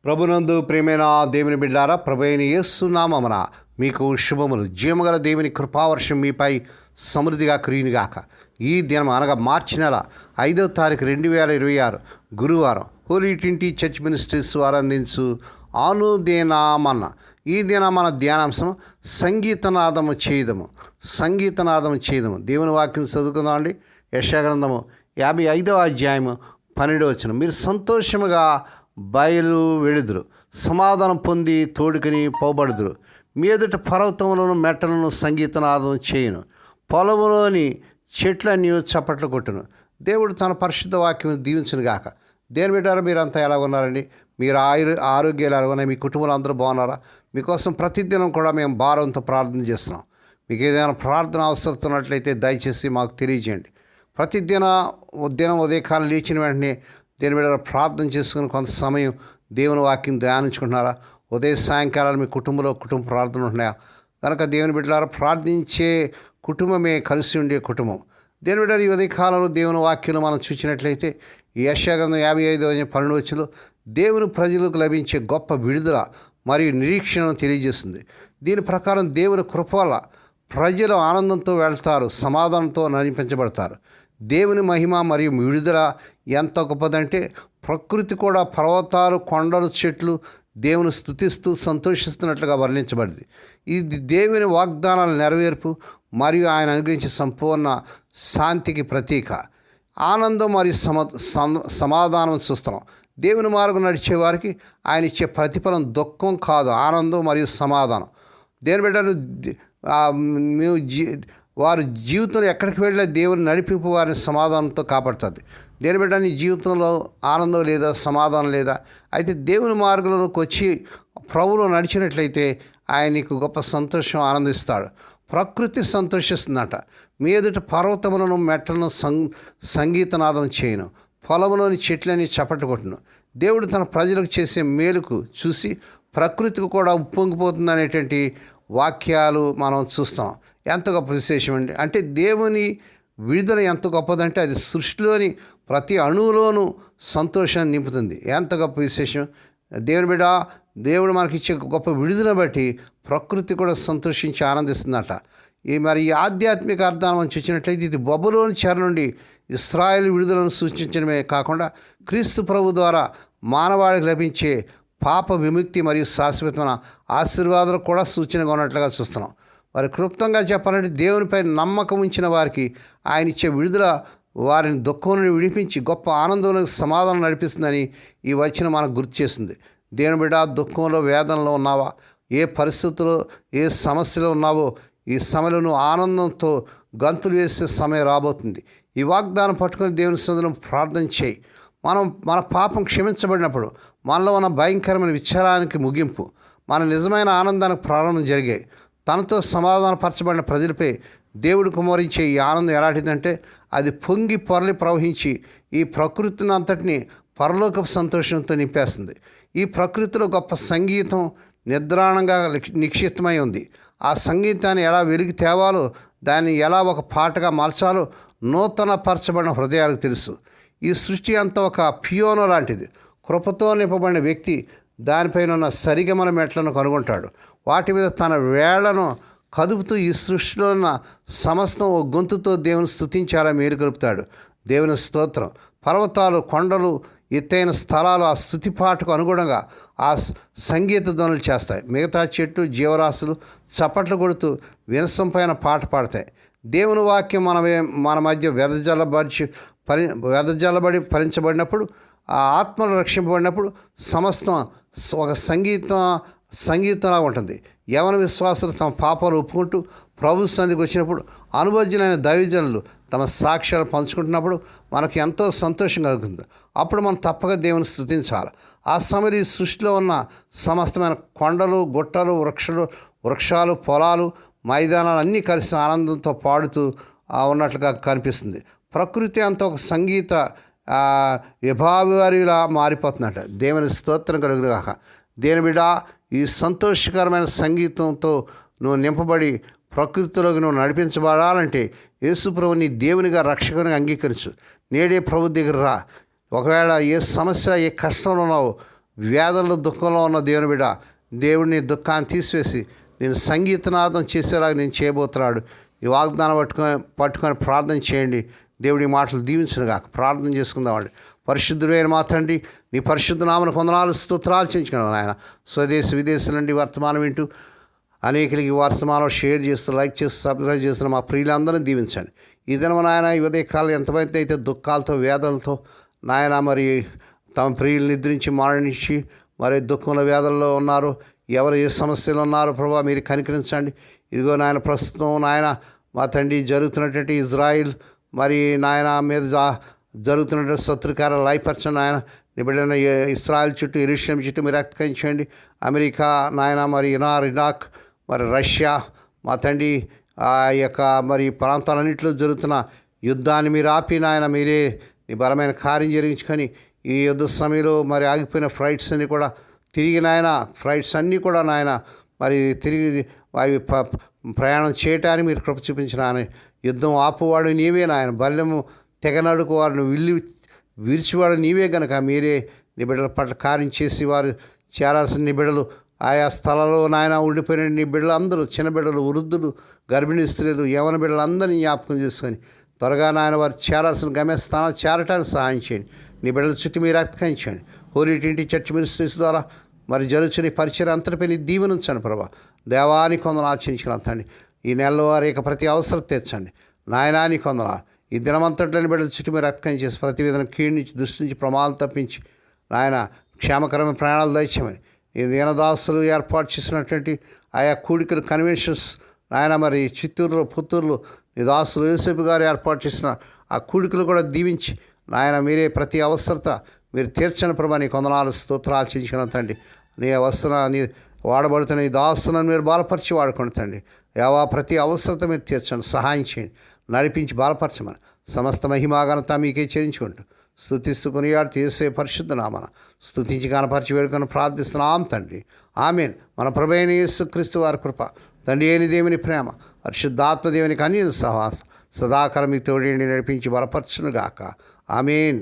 ప్రభునందు ప్రియమైన దేవుని బిడ్డారా, ప్రభు అయిన యేసు నామమున మీకు శుభములు. జీవముగల దేవుని కృపావర్షం మీపై సమృద్ధిగా కురియునుగాక. ఈ దినం అనగా మార్చి నెల 5వ తారీఖు 2026 గురువారం హోలీ ట్రినిటీ చర్చ్ మినిస్ట్రీస్ వారు అందించు అనుదినమన్న. ఈ దిన మన ధ్యానాంశం సంగీతనాదము చేయదము. దేవుని వాక్యం చదువుకుందాం అండి. యెషయా గ్రంథము 55వ అధ్యాయము 12వ వచనం. మీరు సంతోషముగా బయలు వెళుదురు, సమాధానం పొంది తోడుకుని పోబడుదురు. మీ ఎదుట పర్వతములను మెట్టలను సంగీతనాదం చేయును, పొలములోని చెట్లన్నీ చప్పట్లు కొట్టును. దేవుడు తన పరిశుద్ధ వాక్యం దీవించును గాక. దేని బిడ్డారా, మీరంతా ఎలా ఉన్నారండి? మీరు ఆరోగ్యాలు ఎలా ఉన్నాయి? మీ కుటుంబంలో అందరూ బాగున్నారా? మీకోసం ప్రతిదినం కూడా మేము భారంతో ప్రార్థన చేస్తున్నాం. మీకు ఏదైనా ప్రార్థన అవసరం ఉన్నట్లయితే దయచేసి మాకు తెలియజేయండి. ఉదయం ఉదయకాలం లేచిన వెంటనే దేని బిడ్డ ప్రార్థన చేసుకుని కొంత సమయం దేవుని వాక్యం ధ్యానించుకుంటున్నారా? సాయంకాలాలు మీ కుటుంబ ప్రార్థన ఉంటున్నాయా? కనుక దేవుని బిడ్డలారా, ప్రార్థించే కుటుంబమే కలిసి ఉండే కుటుంబం. దేని బిడ్డ ఈ ఉదయకాలంలో దేవుని వాక్యం మనం చూసినట్లయితే యెషయా గ్రంథం 55:12 దేవుని ప్రజలకు లభించే గొప్ప విడుదల మరియు నిరీక్షణను తెలియజేస్తుంది. దీని ప్రకారం దేవుని కృప వల్ల ప్రజలు ఆనందంతో వెళ్తారు, సమాధానంతో నడిపించబడతారు. దేవుని మహిమ మరియు విడుదల ఎంత గొప్పదంటే ప్రకృతి కూడా పర్వతాలు, కొండలు, చెట్లు దేవుని స్తుతిస్తూ సంతోషిస్తున్నట్లుగా వర్ణించబడింది. ఇది దేవుని వాగ్దానాల నెరవేర్పు మరియు ఆయన అనుగ్రహించే సంపూర్ణ శాంతికి ప్రతీక. ఆనందం మరియు సమాధానం చూస్తున్నాం. దేవుని మార్గం నడిచే వారికి ఆయన ఇచ్చే ప్రతిఫలం దుఃఖం కాదు, ఆనందం మరియు సమాధానం. దేని బిడ్డలు వారి జీవితంలో ఎక్కడికి వెళ్ళే దేవుని నడిపింపు వారిని సమాధానంతో కాపాడుతుంది. దేని బిడ్డ నీ జీవితంలో ఆనందం లేదా, సమాధానం లేదా? అయితే దేవుని మార్గంలోకి వచ్చి ప్రభువులో నడిచినట్లయితే ఆయన నీకు గొప్ప సంతోషం ఆనందిస్తాడు. ప్రకృతి సంతోషిస్తుందట. మీ ఎదుట పర్వతములను మెట్టలను సంగీతనాదం చేయను, పొలంలోని చెట్లని చప్పట్లు కొట్టును. దేవుడు తన ప్రజలకు చేసే మేలుకు చూసి ప్రకృతికి కూడా ఉప్పొంగిపోతుంది అనేటువంటి వాక్యాలు మనం చూస్తాం. ఎంత గొప్ప విశేషం అండి! అంటే దేవుని విడుదల ఎంత గొప్పదంటే అది సృష్టిలోని ప్రతి అణువులోనూ సంతోషాన్ని నింపుతుంది. ఎంత గొప్ప విశేషం! దేవుని బిడ్డ, దేవుడు మనకిచ్చే గొప్ప విడుదల బట్టి ప్రకృతి కూడా సంతోషించి ఆనందిస్తుందట. ఈ ఆధ్యాత్మిక అర్థాన్ని మనం చూసినట్లయితే ఇది బబులోను చెర నుండి ఇశ్రాయేలు విడుదలను సూచించడమే కాకుండా క్రీస్తు ప్రభు ద్వారా మానవాళికి లభించే పాప విముక్తి మరియు శాశ్వతమైన ఆశీర్వాదాలు కూడా సూచనగా ఉన్నట్లుగా చూస్తున్నాం. వారి క్లుప్తంగా చెప్పాలంటే దేవునిపై నమ్మకం ఉంచిన వారికి ఆయన ఇచ్చే విడుదల వారిని దుఃఖం నుండి విడిపించి గొప్ప ఆనందంలో సమాధానం నడిపిస్తుందని ఈ వచనం మనకు గుర్తు చేస్తుంది. దేవుని బిడ్డ, దుఃఖంలో, వేదనలో ఉన్నావా? ఏ పరిస్థితుల్లో, ఏ సమస్యలో ఉన్నావో ఈ సమయంలో నువ్వు ఆనందంతో గంతులు వేసే సమయం రాబోతుంది. ఈ వాగ్దానం పట్టుకొని దేవుని సన్నిధిలో ప్రార్థన చేయి. మన పాపం క్షమించబడినప్పుడు మనలో ఉన్న భయంకరమైన విచారానికి ముగింపు, మన నిజమైన ఆనందానికి ప్రారంభం జరిగాయి. తనతో సమాధానపరచబడిన ప్రజలపై దేవుడు కుమరించే ఈ ఆనందం ఎలాంటిదంటే అది పొంగి పొరలి ప్రవహించి ఈ ప్రకృతిని అంతటిని పరలోకపు సంతోషంతో నింపేస్తుంది. ఈ ప్రకృతిలో గొప్ప సంగీతం నిద్రాణంగా నిక్షిప్తమై ఉంది. ఆ సంగీతాన్ని ఎలా వెలికి తేవాలో, దాన్ని ఎలా ఒక పాటగా మార్చాలో నూతన పరచబడిన హృదయాలకు తెలుసు. ఈ సృష్టి అంతా ఒక పియోనో లాంటిది. కృపతో నింపబడిన వ్యక్తి దానిపైన ఉన్న సరిగమల మెట్లను కనుగొంటాడు. వాటి మీద తన వేళ్లను కదుపుతూ ఈ సృష్టిలో ఉన్న సమస్తం ఓ గొంతుతో దేవుని స్తుతించేలా మేలుకొలుపుతాడు. దేవుని స్తోత్రం. పర్వతాలు, కొండలు, ఎత్తైన స్థలాలు ఆ స్తుతి పాటకు అనుగుణంగా ఆ సంగీత ధ్వనులు చేస్తాయి. మిగతా చెట్టు, జీవరాశులు చప్పట్లు కొడుతూ వినసంపైన పాట పాడతాయి. దేవుని వాక్యం మన మధ్య వెదజల్లబడి ఫలించబడినప్పుడు, ఆ ఆత్మలు రక్షింపబడినప్పుడు సమస్తం ఒక సంగీతంలా ఉంటుంది. యవన విశ్వాసులు తమ పాపాలు ఒప్పుకుంటూ ప్రభు సన్నిధికి వచ్చినప్పుడు, అనుభవజ్ఞులైన దైవజనులు తమ సాక్ష్యాలు పంచుకుంటున్నప్పుడు మనకు ఎంతో సంతోషం కలుగుతుంది. అప్పుడు మనం తప్పక దేవుని స్తుతించాలి. ఆ సమయంలో ఈ సృష్టిలో ఉన్న సమస్తమైన కొండలు, గుట్టలు, వృక్షాలు, పొలాలు, మైదానాలు అన్నీ కలిసి ఆనందంతో పాడుతూ ఉన్నట్లుగా కనిపిస్తుంది. ప్రకృతి అంతా ఒక సంగీత విభావారిలా మారిపోతుందట. దేవుని స్తోత్రం కలుగుగాక. దేని బిడ్డ, ఈ సంతోషకరమైన సంగీతంతో నువ్వు నింపబడి ప్రకృతిలోకి నువ్వు నడిపించబడాలంటే యేసు ప్రభువు నీ దేవునిగా, రక్షకునిగా అంగీకరించు. నేడే ప్రభు దగ్గర రా. ఒకవేళ ఏ సమస్య, ఏ కష్టంలో ఉన్నావో వ్యాధుల్లో దుఃఖంలో ఉన్న దేవుని బిడ్డ, దేవుడిని దుఃఖాన్ని తీసివేసి నేను సంగీతనాదం చేసేలాగా నేను చేయబోతున్నాడు. ఈ వాగ్దానం పట్టుకొని ప్రార్థన చేయండి. దేవుడి మాటలు దీవించునుగాక. ప్రార్థన చేసుకుందామండి. పరిశుద్ధుడైన మా తండ్రి, నీ పరిశుద్ధ నామమున వందనాలు స్తోత్రాలు చెల్లించుకున్నాను నాయన. స్వదేశ విదేశాల నుండి వర్తమానం వింటూ అనేకులకి వర్తమానం షేర్ చేస్తూ, లైక్ చేస్తూ, సబ్స్క్రైబ్ చేస్తున్న మా ప్రియులందరినీ దీవించండి. ఈ దినం నాయన, ఈ ఉదయకాలం ఎంతమంది అయితే దుఃఖాలతో, వేదనలతో నాయన మరి తమ ప్రియులు నిద్రించి మరణించి మరి దుఃఖంలో వేదనలో ఉన్నారు, ఎవరు ఏ సమస్యలు ఉన్నారో ప్రభావ మీరు కనికరించండి. ఇదిగో నాయన, ప్రస్తుతం నాయన మా తండ్రి జరుగుతున్నటువంటి ఇజ్రాయిల్ మరి నాయన మీద జరుగుతున్నటువంటి శత్రుకార్యాలు లయపరచండి నాయన. నిబడిన ఇస్రాయల్ చుట్టూ, యెరూషలేము చుట్టూ మీరు రక్తయించండి. అమెరికా నాయన, మరి ఇరాక్, మరి రష్యా మా తండ్రి ఆ యొక్క మరి ప్రాంతాలన్నింటిలో జరుగుతున్న యుద్ధాన్ని మీరు ఆపి నాయన, మీరే నీ బలమైన కార్యం జరిగించుకొని ఈ యుద్ధ సమయంలో మరి ఆగిపోయిన ఫ్లైట్స్ అన్నీ కూడా తిరిగి నాయన, ఫ్లైట్స్ అన్నీ కూడా నాయన మరి తిరిగి అవి ప్రయాణం చేయటానికి మీరు కృప చూపించిన ఆయన. యుద్ధం ఆపువాడు నీవే నాయన, బల్యము తెగనడుకు వారిని విరిచివాడు నీవే గనక మీరే నీ బిడ్డల పట్ల కార్యం చేసి వారు చేరాల్సిన నీ బిడ్డలు ఆయా స్థలాల్లో నాయన ఉండిపోయిన నీ బిడ్డలు అందరూ, చిన్న బిడ్డలు, వృద్ధులు, గర్భిణీ స్త్రీలు, యవన బిడ్డలు అందరినీ జ్ఞాపకం చేసుకొని త్వరగా నాయన వారు చేరాల్సిన గమ్యస్థానాలు చేరటానికి సహాయం చేయండి. నీ బిడ్డల చుట్టూ మీరు రక్తయించండి. హోలీ ట్వంటీ చర్చ్ మినిస్ట్రీస్ ద్వారా మరి జరుగుతున్న పరిచయం అంతటిపై నీ దీవెనుంచండి ప్రభా. దేవానికి కొందరు ఆచరించిన తండ్రి, ఈ నెలలో వారి యొక్క ప్రతి అవసరం తీర్చండి నాయనానికి కొందరు. ఈ దినమంతట్లోని బిడ్డల చుట్టూ మీరు రక్తం చేసి ప్రతి విధంగా కీడు నుంచి, దృష్టి నుంచి, ప్రమాదాలు తప్పించి నాయన క్షేమకరమైన ప్రయాణాలు దయచేయమని ఈ దీనదాసులు ఏర్పాటు చేసినటువంటి ఆయా కూడికలు, కన్వెన్షన్స్ నాయన మరి చిత్తూరులో, పుత్తూరులో ఈ దాసులు యోసేపు గారు ఏర్పాటు చేసిన ఆ కూడికలు కూడా దీవించి నాయన మీరే ప్రతి అవసరత మీరు తీర్చని ప్రభా. నీ కొందనాలు స్తోత్రాలు చేయించుకున్న తండ్రి, నీ నీ వాడబడుతున్న ఈ దాసులను మీరు బలపరిచి వాడుకోండి తండ్రి. ప్రతి అవసరత మీరు తీర్చండి, సహాయం చేయండి, నడిపించి బలపరచమని సమస్త మహిమాఘనత మీకే చేయించుకుంటూ స్తుతిస్తూ కొనియాడు చేసే పరిశుద్ధ నామన స్తుతించి కనపరిచి వేడుకొని ప్రార్థిస్తున్నాం తండ్రి. ఆమేన్. మన ప్రభువైన యేసుక్రీస్తు వారి కృప, తండ్రి అయిన దేవుని ప్రేమ, పరిశుద్ధాత్మ దేవునికి అన్య సహవాసం సదాకాలం మీ తోడేండి నడిపించి బలపరచునుగాక. ఆమేన్.